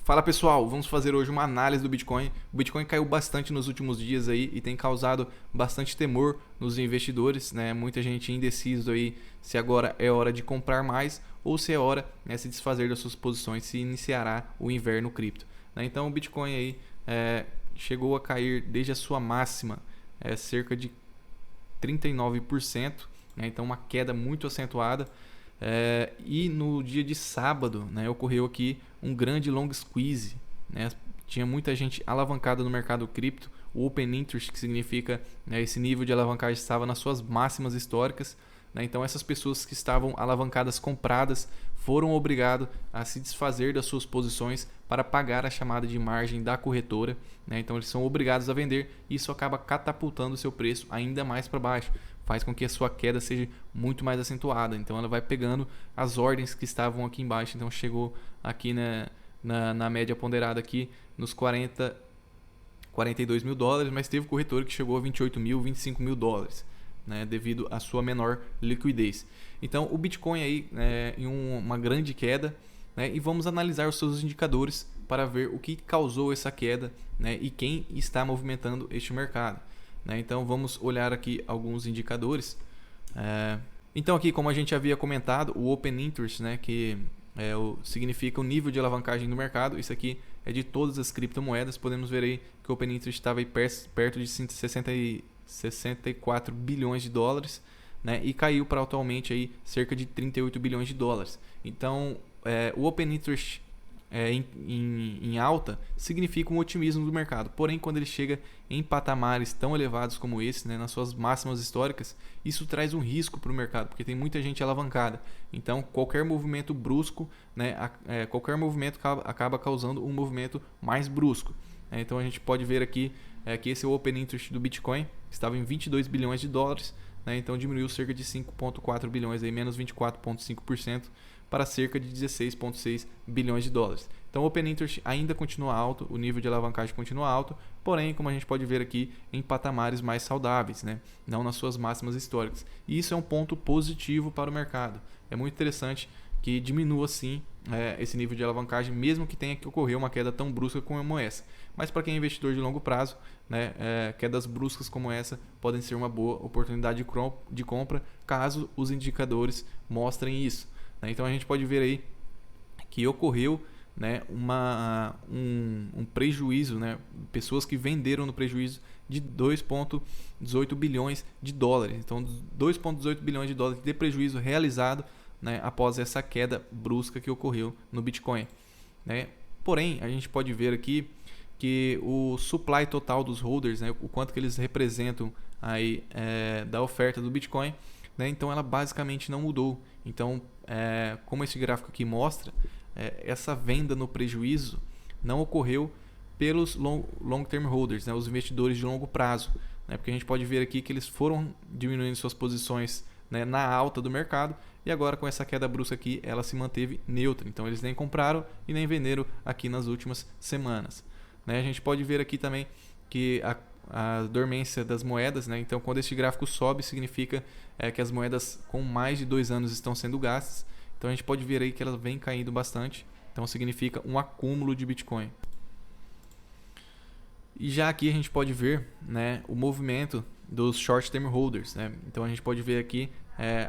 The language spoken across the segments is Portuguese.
Fala pessoal, vamos fazer hoje uma análise do Bitcoin. O Bitcoin caiu bastante nos últimos dias aí e tem causado bastante temor nos investidores, né? Muita gente indeciso aí se agora é hora de comprar mais ou se é hora, né, se desfazer das suas posições, se iniciará o inverno cripto, né? Então o Bitcoin aí chegou a cair desde a sua máxima cerca de 39%, né? Então uma queda muito acentuada. E no dia de sábado, né, ocorreu aqui um grande long squeeze, né? Tinha muita gente alavancada no mercado cripto. O Open Interest, que significa, né, esse nível de alavancagem, estava nas suas máximas históricas, né? Então essas pessoas que estavam alavancadas compradas foram obrigadas a se desfazer das suas posições para pagar a chamada de margem da corretora, né? Então eles são obrigados a vender e isso acaba catapultando o seu preço ainda mais para baixo, faz com que a sua queda seja muito mais acentuada. Então ela vai pegando as ordens que estavam aqui embaixo. Então chegou aqui na média ponderada aqui nos 42 mil dólares, mas teve corretor que chegou a 28 mil, 25 mil dólares, né, devido à sua menor liquidez. Então o Bitcoin aí em uma grande queda, né, e vamos analisar os seus indicadores para ver o que causou essa queda, né, e quem está movimentando este mercado. Então vamos olhar aqui alguns indicadores. Então aqui, como a gente havia comentado, o Open Interest, né, que significa o nível de alavancagem do mercado. Isso aqui é de todas as criptomoedas. Podemos ver aí que o Open Interest estava aí perto de 64 bilhões de dólares, né, e caiu para atualmente aí cerca de 38 bilhões de dólares. Então o Open Interest em alta significa um otimismo do mercado. Porém, quando ele chega em patamares tão elevados como esse, né, nas suas máximas históricas, isso traz um risco para o mercado, porque tem muita gente alavancada. Então qualquer movimento brusco, né, qualquer movimento acaba causando um movimento mais brusco. Então a gente pode ver aqui que esse é o Open Interest do Bitcoin, que estava em 22 bilhões de dólares, né, então diminuiu cerca de 5,4 bilhões, aí, menos 24,5%, para cerca de 16,6 bilhões de dólares. Então o Open Interest ainda continua alto, o nível de alavancagem continua alto, porém, como a gente pode ver aqui, em patamares mais saudáveis, né? Não nas suas máximas históricas. E isso é um ponto positivo para o mercado. É muito interessante que diminua sim esse nível de alavancagem, mesmo que tenha que ocorrer uma queda tão brusca como essa. Mas para quem é investidor de longo prazo, né, quedas bruscas como essa podem ser uma boa oportunidade de compra, caso os indicadores mostrem isso. Então a gente pode ver aí que ocorreu, né, um prejuízo, né, pessoas que venderam no prejuízo de 2,18 bilhões de dólares. Então 2,18 bilhões de dólares de prejuízo realizado, né, após essa queda brusca que ocorreu no Bitcoin, né? Porém, a gente pode ver aqui que o supply total dos holders, né, o quanto que eles representam aí, da oferta do Bitcoin, né, então ela basicamente não mudou. Então, como esse gráfico aqui mostra, essa venda no prejuízo não ocorreu pelos long-term holders, né, os investidores de longo prazo, né, porque a gente pode ver aqui que eles foram diminuindo suas posições, né, na alta do mercado, e agora com essa queda brusca aqui ela se manteve neutra. Então eles nem compraram e nem venderam aqui nas últimas semanas, né. A gente pode ver aqui também que a dormência das moedas, né? Então quando este gráfico sobe significa que as moedas com mais de 2 anos estão sendo gastas. Então a gente pode ver aí que elas vêm caindo bastante, então significa um acúmulo de Bitcoin. E já aqui a gente pode ver, né, o movimento dos short term holders, né? Então a gente pode ver aqui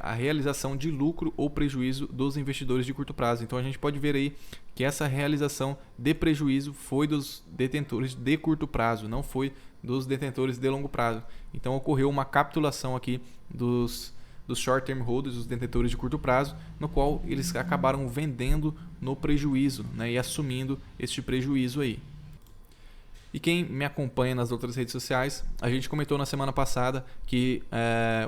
a realização de lucro ou prejuízo dos investidores de curto prazo. Então a gente pode ver aí que essa realização de prejuízo foi dos detentores de curto prazo, não foi dos detentores de longo prazo. Então ocorreu uma capitulação aqui dos short term holders, os detentores de curto prazo, no qual eles acabaram vendendo no prejuízo, né, e assumindo este prejuízo aí. E quem me acompanha nas outras redes sociais, a gente comentou na semana passada que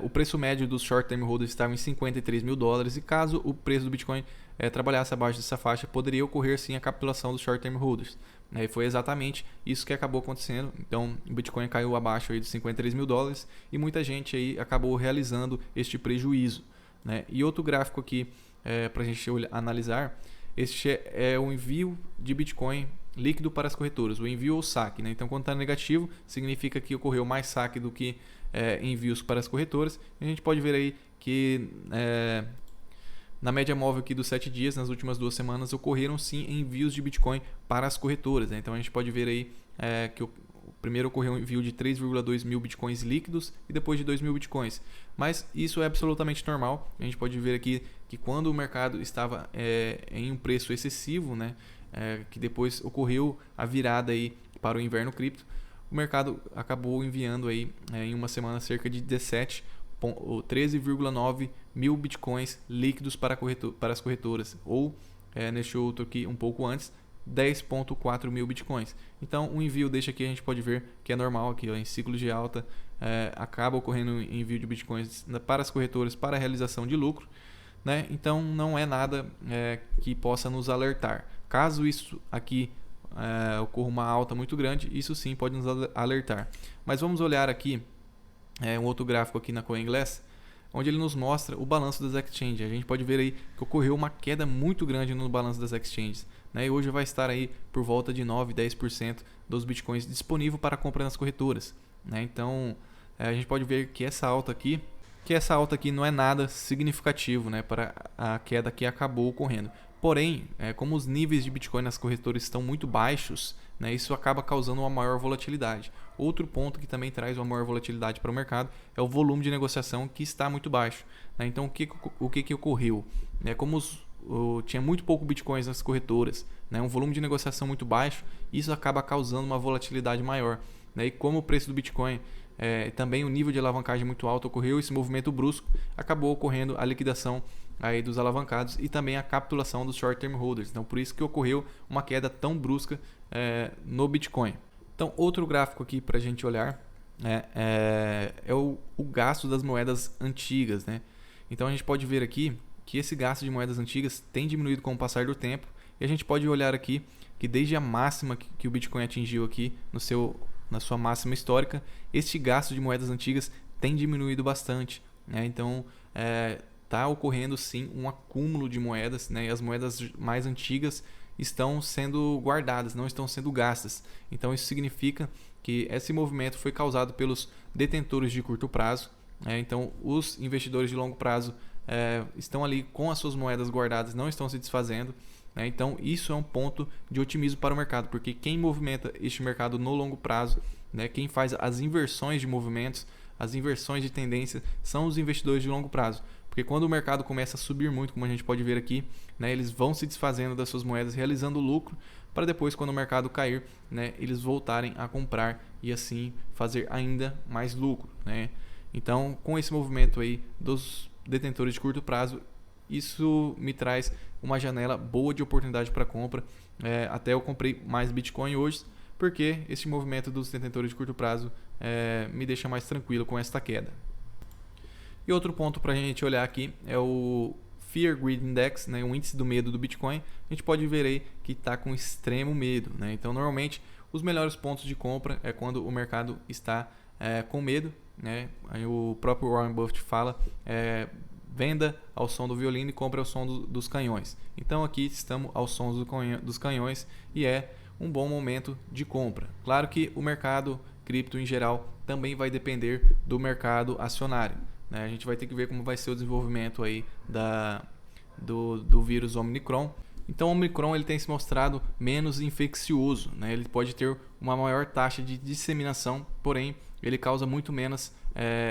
o preço médio dos short term holders estava em 53 mil dólares, e caso o preço do Bitcoin trabalhasse abaixo dessa faixa, poderia ocorrer sim a capitulação dos short term holders. E foi exatamente isso que acabou acontecendo. Então o Bitcoin caiu abaixo aí dos 53 mil dólares e muita gente aí acabou realizando este prejuízo, né? E outro gráfico aqui para a gente analisar, este é o envio de Bitcoin líquido para as corretoras, o envio ou saque, né? Então quando está negativo significa que ocorreu mais saque do que envios para as corretoras. A gente pode ver aí que Na média móvel aqui dos 7 dias, nas últimas 2 semanas, ocorreram sim envios de Bitcoin para as corretoras, né? Então a gente pode ver aí que primeiro ocorreu um envio de 3,2 mil Bitcoins líquidos e depois de 2 mil Bitcoins. Mas isso é absolutamente normal. A gente pode ver aqui que quando o mercado estava em um preço excessivo, né? Que depois ocorreu a virada aí para o inverno cripto, o mercado acabou enviando aí em uma semana cerca de 13,9 mil Bitcoins líquidos para as corretoras, ou neste outro aqui um pouco antes, 10,4 mil Bitcoins. Então o envio deixa aqui, a gente pode ver que é normal aqui, ó, em ciclos de alta acaba ocorrendo envio de Bitcoins para as corretoras para a realização de lucro, né? Então não é nada que possa nos alertar. Caso isso aqui ocorra uma alta muito grande, isso sim pode nos alertar. Mas vamos olhar aqui um outro gráfico aqui na CoinGlass, onde ele nos mostra o balanço das exchanges. A gente pode ver aí que ocorreu uma queda muito grande no balanço das exchanges, né? E hoje vai estar aí por volta de 9, 10% dos bitcoins disponível para compra nas corretoras, né? Então a gente pode ver que essa alta aqui não é nada significativo, né, para a queda que acabou ocorrendo. Porém, como os níveis de Bitcoin nas corretoras estão muito baixos, né, isso acaba causando uma maior volatilidade. Outro ponto que também traz uma maior volatilidade para o mercado é o volume de negociação, que está muito baixo, né? Então, o que ocorreu? Como tinha muito pouco Bitcoins nas corretoras, né, um volume de negociação muito baixo, isso acaba causando uma volatilidade maior, né? E como o preço do Bitcoin também o nível de alavancagem muito alto, ocorreu esse movimento brusco, acabou ocorrendo a liquidação aí dos alavancados e também a capitulação dos short term holders. Então por isso que ocorreu uma queda tão brusca no Bitcoin. Então outro gráfico aqui para a gente olhar é o gasto das moedas antigas, né? Então a gente pode ver aqui que esse gasto de moedas antigas tem diminuído com o passar do tempo, e a gente pode olhar aqui que desde a máxima que o Bitcoin atingiu aqui na sua máxima histórica, este gasto de moedas antigas tem diminuído bastante, né? Então está ocorrendo sim um acúmulo de moedas, né? E as moedas mais antigas estão sendo guardadas, não estão sendo gastas. Então isso significa que esse movimento foi causado pelos detentores de curto prazo, né? Então os investidores de longo prazo estão ali com as suas moedas guardadas, não estão se desfazendo, né? Então isso é um ponto de otimismo para o mercado, porque quem movimenta este mercado no longo prazo, né, quem faz as inversões de movimentos, as inversões de tendência, são os investidores de longo prazo. Porque quando o mercado começa a subir muito, como a gente pode ver aqui, né, eles vão se desfazendo das suas moedas, realizando lucro, para depois, quando o mercado cair, né, eles voltarem a comprar e assim fazer ainda mais lucro, né? Então, com esse movimento aí dos detentores de curto prazo, isso me traz uma janela boa de oportunidade para compra. Até eu comprei mais Bitcoin hoje, porque esse movimento dos detentores de curto prazo me deixa mais tranquilo com esta queda. E outro ponto para a gente olhar aqui é o Fear Greed Index, né, o índice do medo do Bitcoin. A gente pode ver aí que está com extremo medo, né? Então, normalmente, os melhores pontos de compra é quando o mercado está com medo, né? Aí o próprio Warren Buffett fala, venda ao som do violino e compre ao som dos canhões. Então, aqui estamos ao som dos canhões e é um bom momento de compra. Claro que o mercado cripto em geral também vai depender do mercado acionário, né? A gente vai ter que ver como vai ser o desenvolvimento aí do vírus Omicron. Então o Omicron ele tem se mostrado menos infeccioso, né? Ele pode ter uma maior taxa de disseminação, porém ele causa muito menos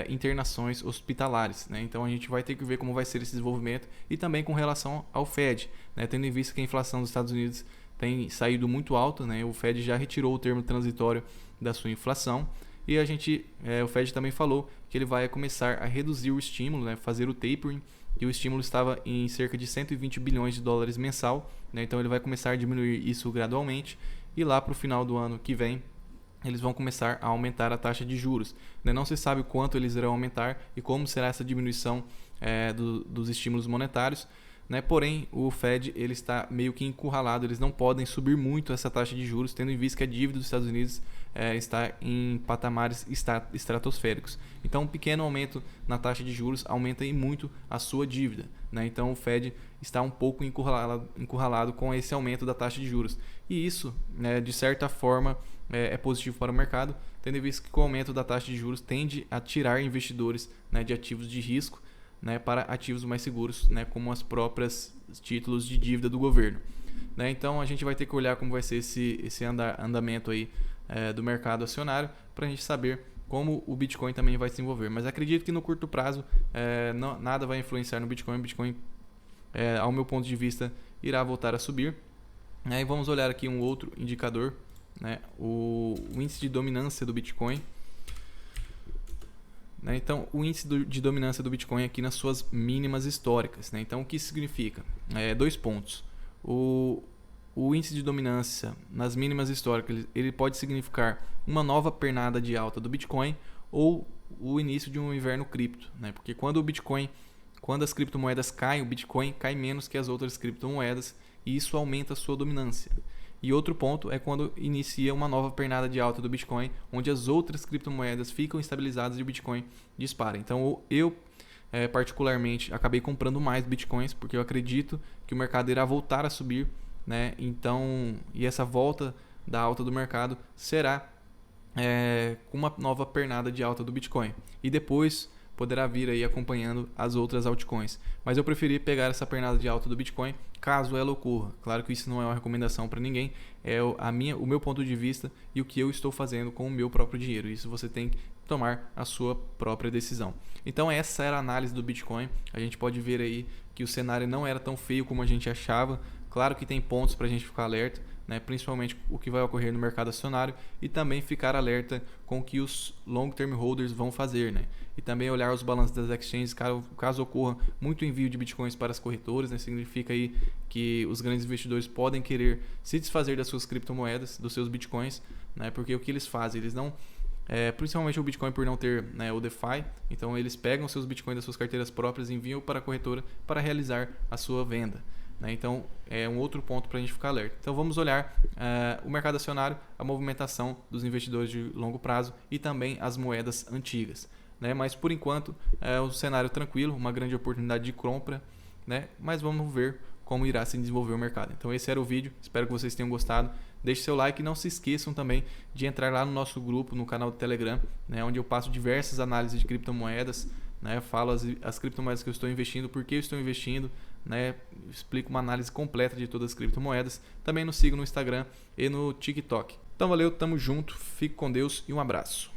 internações hospitalares, né? Então a gente vai ter que ver como vai ser esse desenvolvimento e também com relação ao Fed, né? Tendo em vista que a inflação dos Estados Unidos tem saído muito alta, né? O Fed já retirou o termo transitório da sua inflação e o Fed também falou que ele vai começar a reduzir o estímulo, né? Fazer o tapering, e o estímulo estava em cerca de 120 bilhões de dólares mensal, né? Então ele vai começar a diminuir isso gradualmente e lá para o final do ano que vem eles vão começar a aumentar a taxa de juros, né? Não se sabe quanto eles irão aumentar e como será essa diminuição dos estímulos monetários, né? Porém, o Fed ele está meio que encurralado, eles não podem subir muito essa taxa de juros, tendo em vista que a dívida dos Estados Unidos está em patamares estratosféricos. Então, um pequeno aumento na taxa de juros aumenta aí muito a sua dívida, né? Então, o Fed está um pouco encurralado com esse aumento da taxa de juros. E isso, né, de certa forma, é positivo para o mercado, tendo em vista que com o aumento da taxa de juros tende a tirar investidores, né, de ativos de risco, né, para ativos mais seguros, né, como as próprias títulos de dívida do governo. Né? Então a gente vai ter que olhar como vai ser esse andamento aí, do mercado acionário, para a gente saber como o Bitcoin também vai se desenvolver. Mas acredito que no curto prazo nada vai influenciar no Bitcoin. O Bitcoin, ao meu ponto de vista, irá voltar a subir. E vamos olhar aqui um outro indicador, né? O índice de dominância do Bitcoin. Né? Então, o índice de dominância do Bitcoin aqui nas suas mínimas históricas. Né? Então, o que isso significa? 2 pontos. O índice de dominância nas mínimas históricas, ele pode significar uma nova pernada de alta do Bitcoin ou o início de um inverno cripto, né? Porque quando as criptomoedas caem, o Bitcoin cai menos que as outras criptomoedas e isso aumenta a sua dominância. E outro ponto é quando inicia uma nova pernada de alta do Bitcoin, onde as outras criptomoedas ficam estabilizadas e o Bitcoin dispara. Então eu particularmente acabei comprando mais Bitcoins porque eu acredito que o mercado irá voltar a subir, né? Então, e essa volta da alta do mercado será com uma nova pernada de alta do Bitcoin. E depois poderá vir aí acompanhando as outras altcoins. Mas eu preferi pegar essa pernada de alta do Bitcoin caso ela ocorra. Claro que isso não é uma recomendação para ninguém, é o meu ponto de vista e o que eu estou fazendo com o meu próprio dinheiro. Isso você tem que tomar a sua própria decisão. Então essa era a análise do Bitcoin. A gente pode ver aí que o cenário não era tão feio como a gente achava. Claro que tem pontos para a gente ficar alerta, né? Principalmente o que vai ocorrer no mercado acionário e também ficar alerta com o que os long term holders vão fazer, né? E também olhar os balanços das exchanges caso ocorra muito envio de bitcoins para as corretoras, né? Significa aí que os grandes investidores podem querer se desfazer das suas criptomoedas, dos seus bitcoins, né? Porque o que eles fazem? Eles não principalmente o Bitcoin por não ter, né, o DeFi, então eles pegam seus bitcoins das suas carteiras próprias e enviam para a corretora para realizar a sua venda. Né? Então é um outro ponto para a gente ficar alerta. Então vamos olhar o mercado acionário, a movimentação dos investidores de longo prazo e também as moedas antigas. Né? Mas por enquanto é um cenário tranquilo, uma grande oportunidade de compra, né? Mas vamos ver como irá se desenvolver o mercado. Então esse era o vídeo, espero que vocês tenham gostado. Deixe seu like e não se esqueçam também de entrar lá no nosso grupo, no canal do Telegram, né? Onde eu passo diversas análises de criptomoedas, né? Falo as criptomoedas que eu estou investindo, por que eu estou investindo, né? Explico uma análise completa de todas as criptomoedas. Também nos sigam no Instagram e no TikTok. Então valeu, tamo junto, fique com Deus e um abraço.